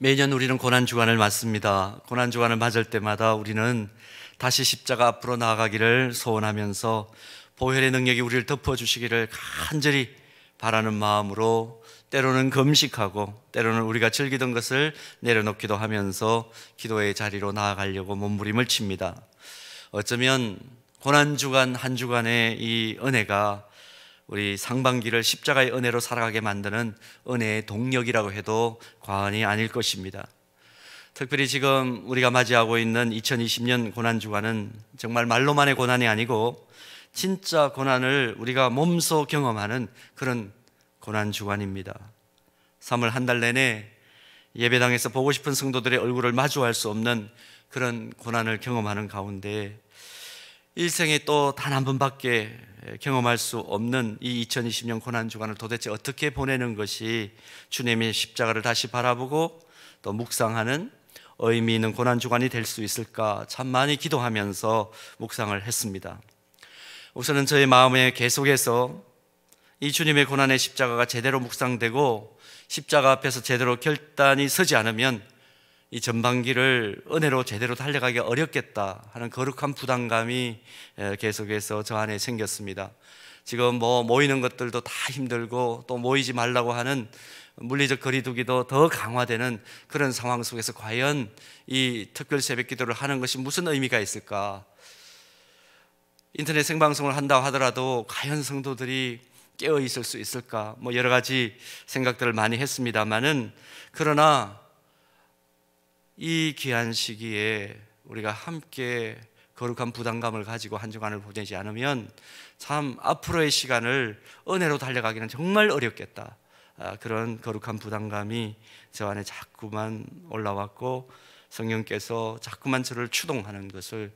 매년 우리는 고난주간을 맞습니다. 고난주간을 맞을 때마다 우리는 다시 십자가 앞으로 나아가기를 소원하면서 보혈의 능력이 우리를 덮어주시기를 간절히 바라는 마음으로 때로는 금식하고 때로는 우리가 즐기던 것을 내려놓기도 하면서 기도의 자리로 나아가려고 몸부림을 칩니다. 어쩌면 고난주간 한 주간의 이 은혜가 우리 상반기를 십자가의 은혜로 살아가게 만드는 은혜의 동력이라고 해도 과언이 아닐 것입니다. 특별히 지금 우리가 맞이하고 있는 2020년 고난주간은 정말 말로만의 고난이 아니고 진짜 고난을 우리가 몸소 경험하는 그런 고난주간입니다. 3월 한 달 내내 예배당에서 보고 싶은 성도들의 얼굴을 마주할 수 없는 그런 고난을 경험하는 가운데 일생에 또 단 한 번밖에 경험할 수 없는 이 2020년 고난주간을 도대체 어떻게 보내는 것이 주님의 십자가를 다시 바라보고 또 묵상하는 의미 있는 고난주간이 될 수 있을까 참 많이 기도하면서 묵상을 했습니다. 우선은 저의 마음에 계속해서 이 주님의 고난의 십자가가 제대로 묵상되고 십자가 앞에서 제대로 결단이 서지 않으면 이 전반기를 은혜로 제대로 달려가기가 어렵겠다 하는 거룩한 부담감이 계속해서 저 안에 생겼습니다. 지금 모이는 것들도 다 힘들고 또 모이지 말라고 하는 물리적 거리두기도 더 강화되는 그런 상황 속에서 과연 이 특별 새벽 기도를 하는 것이 무슨 의미가 있을까? 인터넷 생방송을 한다고 하더라도 과연 성도들이 깨어 있을 수 있을까? 여러 가지 생각들을 많이 했습니다만은 그러나 이 귀한 시기에 우리가 함께 거룩한 부담감을 가지고 한 주간을 보내지 않으면 참 앞으로의 시간을 은혜로 달려가기는 정말 어렵겠다. 그런 거룩한 부담감이 저 안에 자꾸만 올라왔고 성령께서 자꾸만 저를 추동하는 것을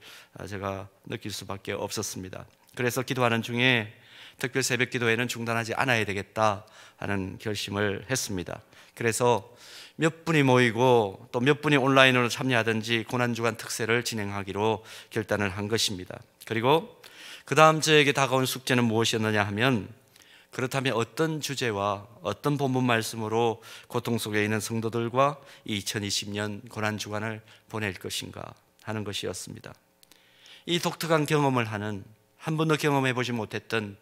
제가 느낄 수밖에 없었습니다. 그래서 기도하는 중에 특별 새벽 기도회는 중단하지 않아야 되겠다 하는 결심을 했습니다. 그래서 몇 분이 모이고 또 몇 분이 온라인으로 참여하든지 고난주간 특세를 진행하기로 결단을 한 것입니다. 그리고 그 다음 저에게 다가온 숙제는 무엇이었느냐 하면 그렇다면 어떤 주제와 어떤 본문 말씀으로 고통 속에 있는 성도들과 이 2020년 고난주간을 보낼 것인가 하는 것이었습니다. 이 독특한 경험을 하는 한 번도 경험해 보지 못했던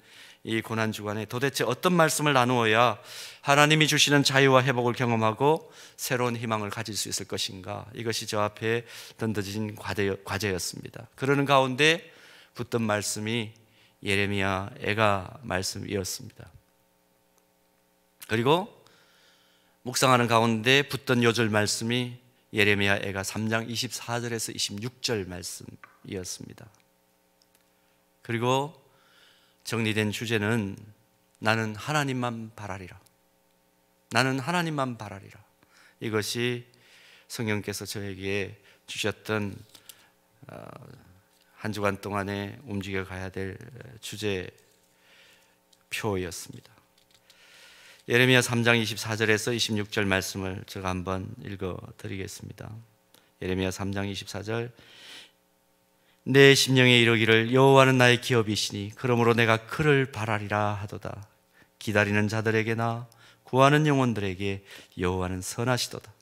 이 고난주간에 도대체 어떤 말씀을 나누어야 하나님이 주시는 자유와 회복을 경험하고 새로운 희망을 가질 수 있을 것인가, 이것이 저 앞에 던져진 과제였습니다. 그러는 가운데 붙던 말씀이 예레미야 애가 말씀이었습니다. 그리고 묵상하는 가운데 붙던 요절 말씀이 예레미야 애가 3장 24절에서 26절 말씀이었습니다. 그리고 정리된 주제는 나는 하나님만 바라리라. 나는 하나님만 바라리라. 이것이 성령께서 저에게 주셨던 한 주간 동안에 움직여 가야 될 주제표였습니다. 예레미야 3장 24절에서 26절 말씀을 제가 한번 읽어드리겠습니다. 예레미야 3장 24절 내 심령에 이르기를 여호와는 나의 기업이시니 그러므로 내가 그를 바라리라 하도다. 기다리는 자들에게나 구하는 영혼들에게 여호와는 선하시도다.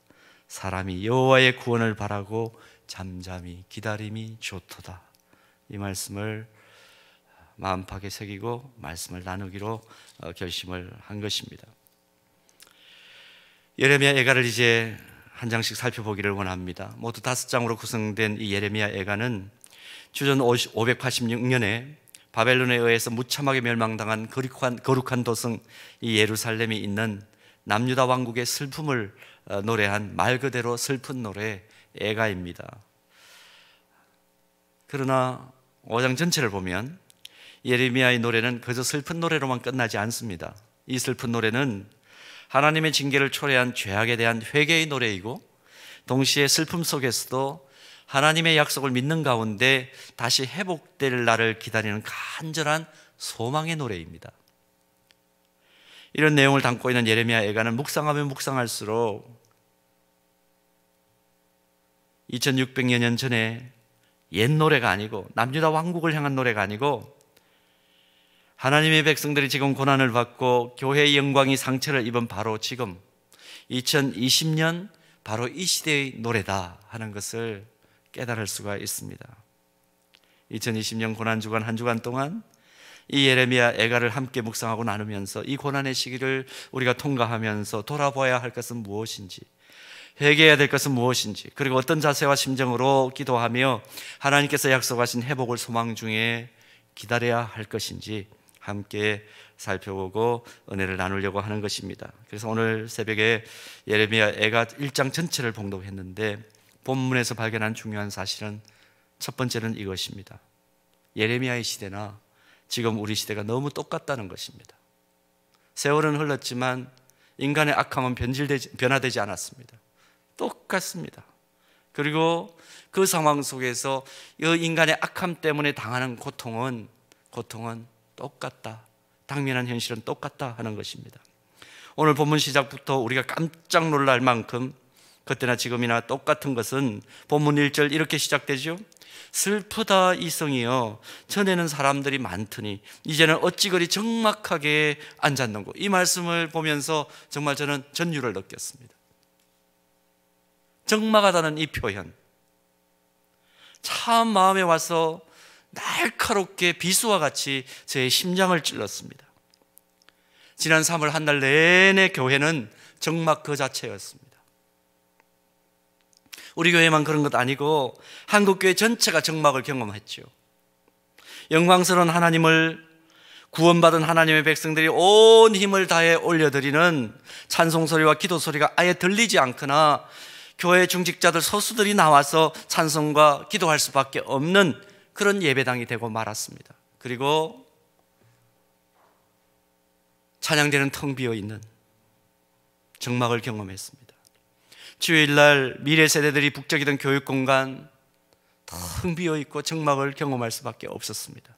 사람이 여호와의 구원을 바라고 잠잠히 기다림이 좋도다. 이 말씀을 마음팍에 새기고 말씀을 나누기로 결심을 한 것입니다. 예레미야 애가를 이제 한 장씩 살펴보기를 원합니다. 모두 5장으로 구성된 이 예레미야 애가는 주전 586년에 바벨론에 의해서 무참하게 멸망당한 거룩한 도성 이 예루살렘이 있는 남유다 왕국의 슬픔을 노래한 말 그대로 슬픈 노래 애가입니다. 그러나 5장 전체를 보면 예레미야의 노래는 그저 슬픈 노래로만 끝나지 않습니다. 이 슬픈 노래는 하나님의 징계를 초래한 죄악에 대한 회개의 노래이고 동시에 슬픔 속에서도 하나님의 약속을 믿는 가운데 다시 회복될 날을 기다리는 간절한 소망의 노래입니다. 이런 내용을 담고 있는 예레미야 애가는 묵상하면 묵상할수록 2600여 년 전에 옛 노래가 아니고 남유다 왕국을 향한 노래가 아니고 하나님의 백성들이 지금 고난을 받고 교회의 영광이 상처를 입은 바로 지금 2020년 바로 이 시대의 노래다 하는 것을 깨달을 수가 있습니다. 2020년 고난주간 한 주간 동안 이 예레미야 애가를 함께 묵상하고 나누면서 이 고난의 시기를 우리가 통과하면서 돌아봐야 할 것은 무엇인지, 회개해야 될 것은 무엇인지, 그리고 어떤 자세와 심정으로 기도하며 하나님께서 약속하신 회복을 소망 중에 기다려야 할 것인지 함께 살펴보고 은혜를 나누려고 하는 것입니다. 그래서 오늘 새벽에 예레미야 애가 1장 전체를 봉독했는데 본문에서 발견한 중요한 사실은 첫 번째는 이것입니다. 예레미야의 시대나 지금 우리 시대가 너무 똑같다는 것입니다. 세월은 흘렀지만 인간의 악함은 변화되지 않았습니다. 똑같습니다. 그리고 그 상황 속에서 이 인간의 악함 때문에 당하는 고통은 똑같다. 당면한 현실은 똑같다 하는 것입니다. 오늘 본문 시작부터 우리가 깜짝 놀랄 만큼 그때나 지금이나 똑같은 것은 본문 1절 이렇게 시작되죠. 슬프다 이성이여 전에는 사람들이 많더니 이제는 어찌 그리 적막하게 앉았는고. 이 말씀을 보면서 정말 저는 전율을 느꼈습니다. 적막하다는 이 표현 참 마음에 와서 날카롭게 비수와 같이 제 심장을 찔렀습니다. 지난 3월 한 달 내내 교회는 적막 그 자체였습니다. 우리 교회만 그런 것 아니고 한국교회 전체가 적막을 경험했죠. 영광스러운 하나님을 구원받은 하나님의 백성들이 온 힘을 다해 올려드리는 찬송소리와 기도소리가 아예 들리지 않거나 교회 중직자들 소수들이 나와서 찬송과 기도할 수밖에 없는 그런 예배당이 되고 말았습니다. 그리고 찬양대는 텅 비어있는 적막을 경험했습니다. 주일날 미래 세대들이 북적이던 교육공간 텅 비어있고 적막을 경험할 수밖에 없었습니다.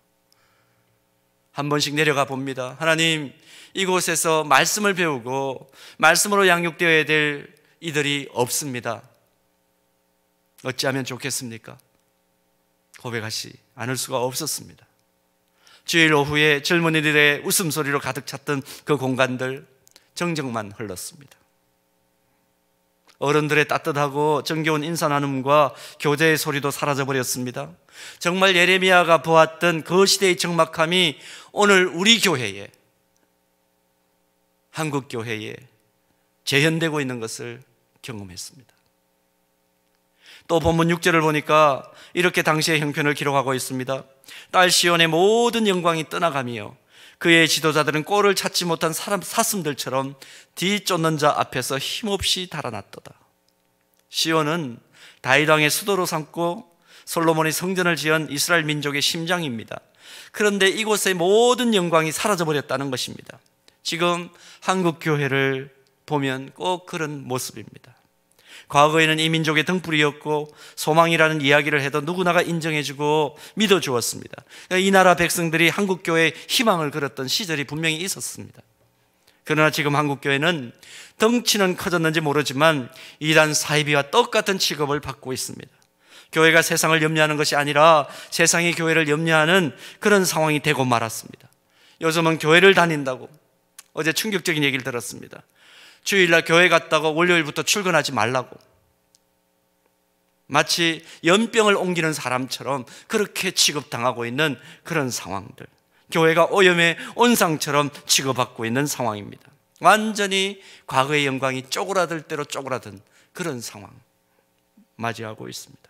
한 번씩 내려가 봅니다. 하나님, 이곳에서 말씀을 배우고 말씀으로 양육되어야 될 이들이 없습니다. 어찌하면 좋겠습니까? 고백하지 않을 수가 없었습니다. 주일 오후에 젊은이들의 웃음소리로 가득 찼던 그 공간들 정적만 흘렀습니다. 어른들의 따뜻하고 정겨운 인사 나눔과 교제의 소리도 사라져버렸습니다. 정말 예레미야가 보았던 그 시대의 적막함이 오늘 우리 교회에, 한국 교회에 재현되고 있는 것을 경험했습니다. 또 본문 6절을 보니까 이렇게 당시의 형편을 기록하고 있습니다. 딸 시온의 모든 영광이 떠나가며 그의 지도자들은 꼴을 찾지 못한 사슴들처럼 뒤쫓는 자 앞에서 힘없이 달아났도다. 시온은 다윗 왕의 수도로 삼고 솔로몬이 성전을 지은 이스라엘 민족의 심장입니다. 그런데 이곳의 모든 영광이 사라져버렸다는 것입니다. 지금 한국 교회를 보면 꼭 그런 모습입니다. 과거에는 이 민족의 등불이었고 소망이라는 이야기를 해도 누구나가 인정해주고 믿어주었습니다. 이 나라 백성들이 한국교회에 희망을 걸었던 시절이 분명히 있었습니다. 그러나 지금 한국교회는 덩치는 커졌는지 모르지만 이단 사이비와 똑같은 취급을 받고 있습니다. 교회가 세상을 염려하는 것이 아니라 세상이 교회를 염려하는 그런 상황이 되고 말았습니다. 요즘은 교회를 다닌다고, 어제 충격적인 얘기를 들었습니다. 주일날 교회 갔다고 월요일부터 출근하지 말라고, 마치 연병을 옮기는 사람처럼 그렇게 취급당하고 있는 그런 상황들, 교회가 오염의 온상처럼 취급받고 있는 상황입니다. 완전히 과거의 영광이 쪼그라들 대로 쪼그라든 그런 상황 맞이하고 있습니다.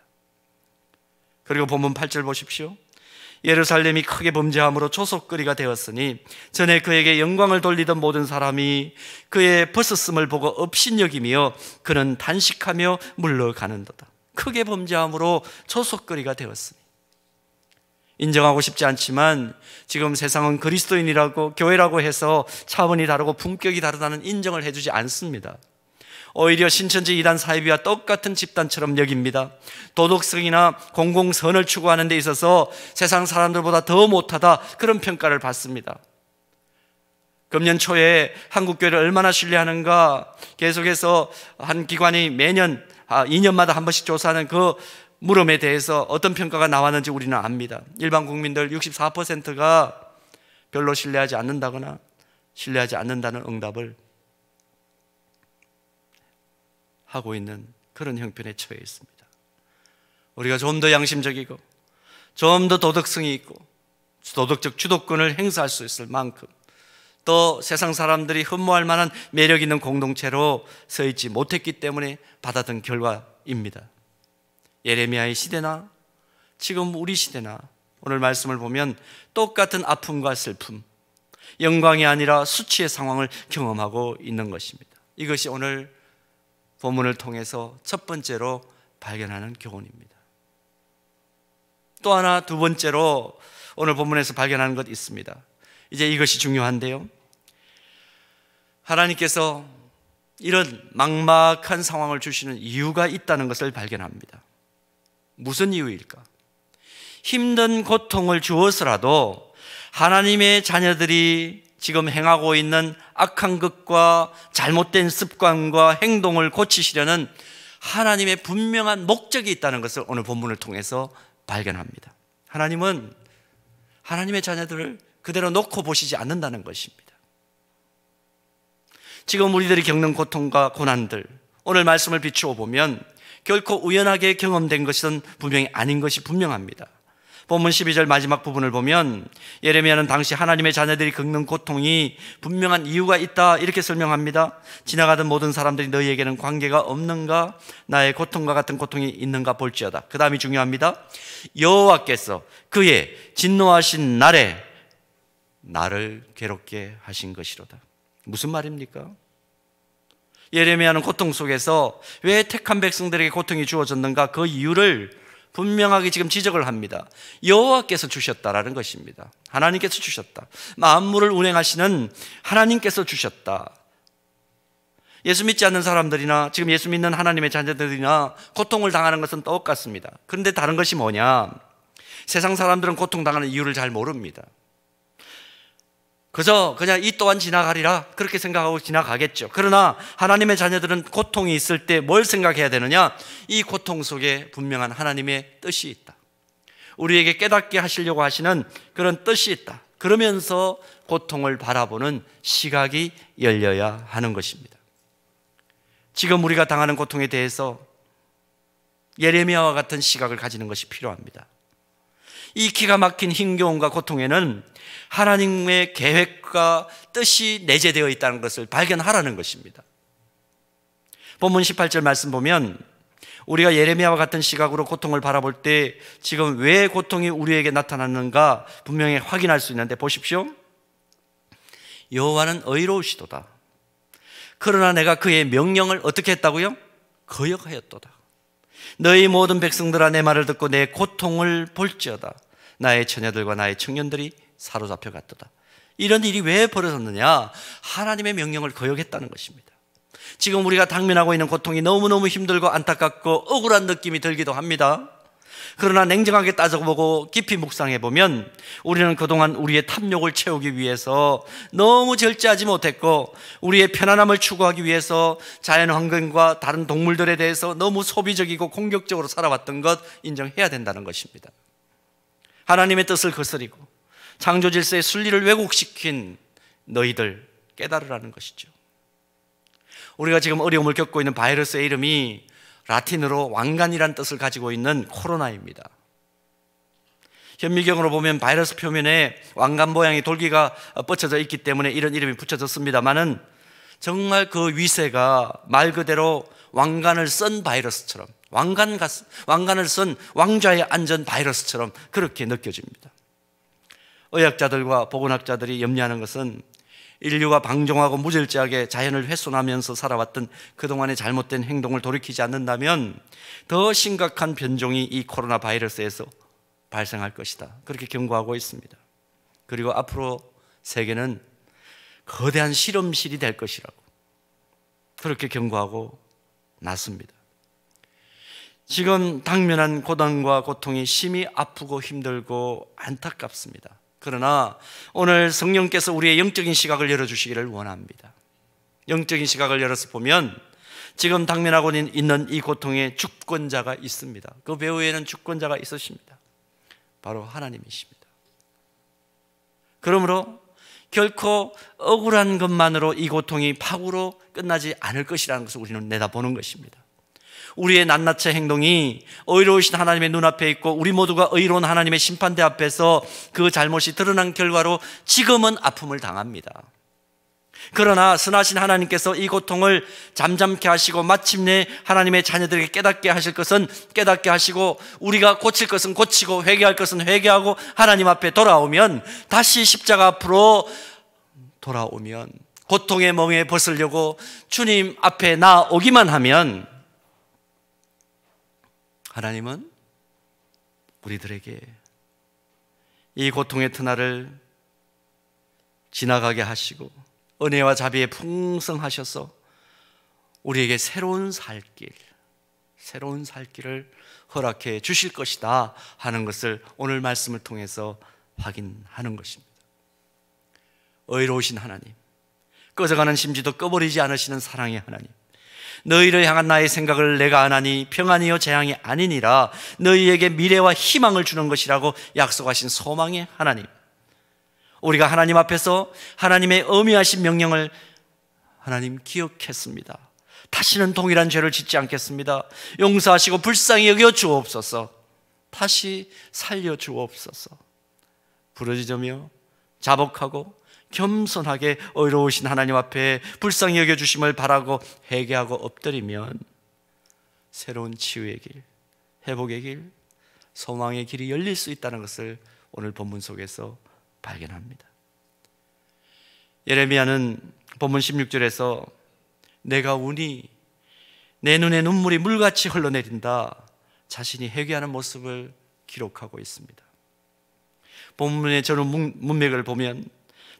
그리고 본문 8절 보십시오. 예루살렘이 크게 범죄함으로 조속거리가 되었으니 전에 그에게 영광을 돌리던 모든 사람이 그의 벗었음을 보고 업신여기며 그는 단식하며 물러가는도다. 크게 범죄함으로 조속거리가 되었으니. 인정하고 싶지 않지만 지금 세상은 그리스도인이라고 교회라고 해서 차원이 다르고 품격이 다르다는 인정을 해주지 않습니다. 오히려 신천지 이단 사이비와 똑같은 집단처럼 여깁니다. 도덕성이나 공공선을 추구하는 데 있어서 세상 사람들보다 더 못하다, 그런 평가를 받습니다. 금년 초에 한국교회를 얼마나 신뢰하는가 계속해서 한 기관이 매년 2년마다 한 번씩 조사하는 그 물음에 대해서 어떤 평가가 나왔는지 우리는 압니다. 일반 국민들 64%가 별로 신뢰하지 않는다거나 신뢰하지 않는다는 응답을 하고 있는 그런 형편에 처해 있습니다. 우리가 좀 더 양심적이고 좀 더 도덕성이 있고 도덕적 주도권을 행사할 수 있을 만큼 또 세상 사람들이 흠모할 만한 매력 있는 공동체로 서 있지 못했기 때문에 받았던 결과입니다. 예레미야의 시대나 지금 우리 시대나 오늘 말씀을 보면 똑같은 아픔과 슬픔, 영광이 아니라 수치의 상황을 경험하고 있는 것입니다. 이것이 오늘 본문을 통해서 첫 번째로 발견하는 교훈입니다. 또 하나 두 번째로 오늘 본문에서 발견하는 것 있습니다. 이제 이것이 중요한데요, 하나님께서 이런 막막한 상황을 주시는 이유가 있다는 것을 발견합니다. 무슨 이유일까? 힘든 고통을 주어서라도 하나님의 자녀들이 지금 행하고 있는 악한 것과 잘못된 습관과 행동을 고치시려는 하나님의 분명한 목적이 있다는 것을 오늘 본문을 통해서 발견합니다. 하나님은 하나님의 자녀들을 그대로 놓고 보시지 않는다는 것입니다. 지금 우리들이 겪는 고통과 고난들, 오늘 말씀을 비추어 보면 결코 우연하게 경험된 것은 분명히 아닌 것이 분명합니다. 본문 12절 마지막 부분을 보면 예레미야는 당시 하나님의 자녀들이 겪는 고통이 분명한 이유가 있다 이렇게 설명합니다. 지나가던 모든 사람들이 너희에게는 관계가 없는가? 나의 고통과 같은 고통이 있는가 볼지어다. 그 다음이 중요합니다. 여호와께서 그의 진노하신 날에 나를 괴롭게 하신 것이로다. 무슨 말입니까? 예레미야는 고통 속에서 왜 택한 백성들에게 고통이 주어졌는가 그 이유를 분명하게 지금 지적을 합니다. 여호와께서 주셨다라는 것입니다. 하나님께서 주셨다. 만물을 운행하시는 하나님께서 주셨다. 예수 믿지 않는 사람들이나 지금 예수 믿는 하나님의 자녀들이나 고통을 당하는 것은 똑같습니다. 그런데 다른 것이 뭐냐? 세상 사람들은 고통당하는 이유를 잘 모릅니다. 그냥 이 또한 지나가리라 그렇게 생각하고 지나가겠죠. 그러나 하나님의 자녀들은 고통이 있을 때 뭘 생각해야 되느냐? 이 고통 속에 분명한 하나님의 뜻이 있다. 우리에게 깨닫게 하시려고 하시는 그런 뜻이 있다. 그러면서 고통을 바라보는 시각이 열려야 하는 것입니다. 지금 우리가 당하는 고통에 대해서 예레미야와 같은 시각을 가지는 것이 필요합니다. 이 기가 막힌 힘겨움과 고통에는 하나님의 계획과 뜻이 내재되어 있다는 것을 발견하라는 것입니다. 본문 18절 말씀 보면 우리가 예레미야와 같은 시각으로 고통을 바라볼 때 지금 왜 고통이 우리에게 나타났는가 분명히 확인할 수 있는데 보십시오. 여호와는 의로우시도다. 그러나 내가 그의 명령을 어떻게 했다고요? 거역하였도다. 너희 모든 백성들아 내 말을 듣고 내 고통을 볼지어다. 나의 처녀들과 나의 청년들이 사로잡혀 갔도다. 이런 일이 왜 벌어졌느냐? 하나님의 명령을 거역했다는 것입니다. 지금 우리가 당면하고 있는 고통이 너무너무 힘들고 안타깝고 억울한 느낌이 들기도 합니다. 그러나 냉정하게 따져보고 깊이 묵상해보면 우리는 그동안 우리의 탐욕을 채우기 위해서 너무 절제하지 못했고 우리의 편안함을 추구하기 위해서 자연환경과 다른 동물들에 대해서 너무 소비적이고 공격적으로 살아왔던 것 인정해야 된다는 것입니다. 하나님의 뜻을 거스리고 창조질서의 순리를 왜곡시킨 너희들 깨달으라는 것이죠. 우리가 지금 어려움을 겪고 있는 바이러스의 이름이 라틴어로 왕관이라는 뜻을 가지고 있는 코로나입니다. 현미경으로 보면 바이러스 표면에 왕관 모양의 돌기가 뻗쳐져 있기 때문에 이런 이름이 붙여졌습니다만은 정말 그 위세가 말 그대로 왕관을 쓴 바이러스처럼 왕관을 쓴 왕좌에 앉은 바이러스처럼 그렇게 느껴집니다. 의학자들과 보건학자들이 염려하는 것은 인류가 방종하고 무절제하게 자연을 훼손하면서 살아왔던 그동안의 잘못된 행동을 돌이키지 않는다면 더 심각한 변종이 이 코로나 바이러스에서 발생할 것이다. 그렇게 경고하고 있습니다. 그리고 앞으로 세계는 거대한 실험실이 될 것이라고 그렇게 경고하고 났습니다. 지금 당면한 고난과 고통이 심히 아프고 힘들고 안타깝습니다. 그러나 오늘 성령께서 우리의 영적인 시각을 열어주시기를 원합니다. 영적인 시각을 열어서 보면 지금 당면하고 있는 이 고통에 주권자가 있습니다. 그 배후에는 주권자가 있으십니다. 바로 하나님이십니다. 그러므로 결코 억울한 것만으로 이 고통이 파국으로 끝나지 않을 것이라는 것을 우리는 내다보는 것입니다. 우리의 낱낱의 행동이 의로우신 하나님의 눈앞에 있고 우리 모두가 의로운 하나님의 심판대 앞에서 그 잘못이 드러난 결과로 지금은 아픔을 당합니다. 그러나 선하신 하나님께서 이 고통을 잠잠케 하시고 마침내 하나님의 자녀들에게 깨닫게 하실 것은 깨닫게 하시고 우리가 고칠 것은 고치고 회개할 것은 회개하고 하나님 앞에 돌아오면, 다시 십자가 앞으로 돌아오면, 고통의 멍에 벗으려고 주님 앞에 나오기만 하면 하나님은 우리들에게 이 고통의 터널을 지나가게 하시고 은혜와 자비에 풍성하셔서 우리에게 새로운 살 길을 허락해 주실 것이다 하는 것을 오늘 말씀을 통해서 확인하는 것입니다. 의로우신 하나님, 꺼져가는 심지도 꺼버리지 않으시는 사랑의 하나님, 너희를 향한 나의 생각을 내가 아나니 평안이요 재앙이 아니니라, 너희에게 미래와 희망을 주는 것이라고 약속하신 소망의 하나님, 우리가 하나님 앞에서 하나님의 엄미하신 명령을 하나님 기억했습니다. 다시는 동일한 죄를 짓지 않겠습니다. 용서하시고 불쌍히 여겨 주옵소서. 다시 살려 주옵소서. 부르짖으며 자복하고 겸손하게 의로우신 하나님 앞에 불쌍히 여겨 주심을 바라고 회개하고 엎드리면 새로운 치유의 길, 회복의 길, 소망의 길이 열릴 수 있다는 것을 오늘 본문 속에서 발견합니다. 예레미야는 본문 16절에서 내가 우니 내 눈에 눈물이 물같이 흘러내린다, 자신이 회개하는 모습을 기록하고 있습니다. 본문의 저는 문맥을 보면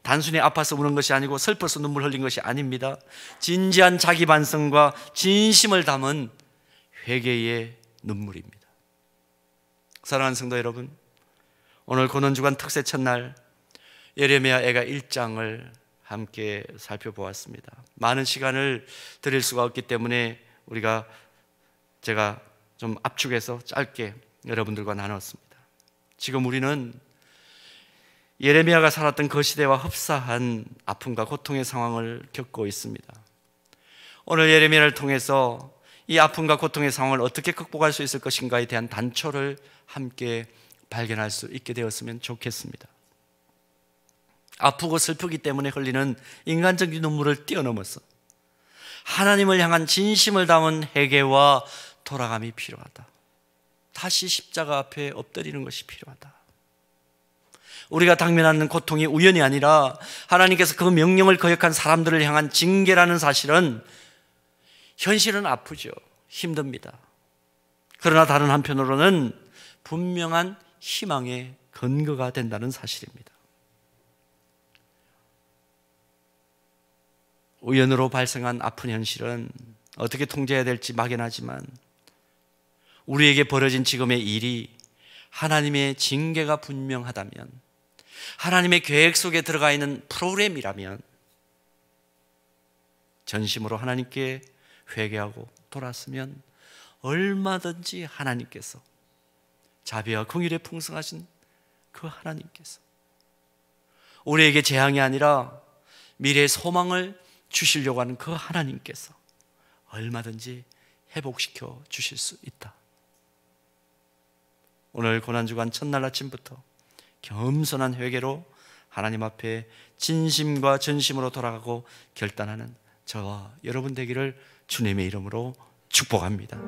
단순히 아파서 우는 것이 아니고 슬퍼서 눈물 흘린 것이 아닙니다. 진지한 자기 반성과 진심을 담은 회개의 눈물입니다. 사랑하는 성도 여러분, 오늘 고난주간 특세 첫날 예레미야 애가 1장을 함께 살펴보았습니다. 많은 시간을 드릴 수가 없기 때문에 제가 좀 압축해서 짧게 여러분들과 나눴습니다. 지금 우리는 예레미야가 살았던 그 시대와 흡사한 아픔과 고통의 상황을 겪고 있습니다. 오늘 예레미야를 통해서 이 아픔과 고통의 상황을 어떻게 극복할 수 있을 것인가에 대한 단초를 함께 발견할 수 있게 되었으면 좋겠습니다. 아프고 슬프기 때문에 흘리는 인간적인 눈물을 뛰어넘어서 하나님을 향한 진심을 담은 회개와 돌아감이 필요하다. 다시 십자가 앞에 엎드리는 것이 필요하다. 우리가 당면하는 고통이 우연이 아니라 하나님께서 그 명령을 거역한 사람들을 향한 징계라는 사실은 현실은 아프죠. 힘듭니다. 그러나 다른 한편으로는 분명한 희망의 근거가 된다는 사실입니다. 우연으로 발생한 아픈 현실은 어떻게 통제해야 될지 막연하지만 우리에게 벌어진 지금의 일이 하나님의 징계가 분명하다면, 하나님의 계획 속에 들어가 있는 프로그램이라면 전심으로 하나님께 회개하고 돌았으면 얼마든지 하나님께서, 자비와 긍휼에 풍성하신 그 하나님께서 우리에게 재앙이 아니라 미래의 소망을 주시려고 하는 그 하나님께서 얼마든지 회복시켜 주실 수 있다. 오늘 고난주간 첫날 아침부터 겸손한 회개로 하나님 앞에 진심과 전심으로 돌아가고 결단하는 저와 여러분 되기를 주님의 이름으로 축복합니다.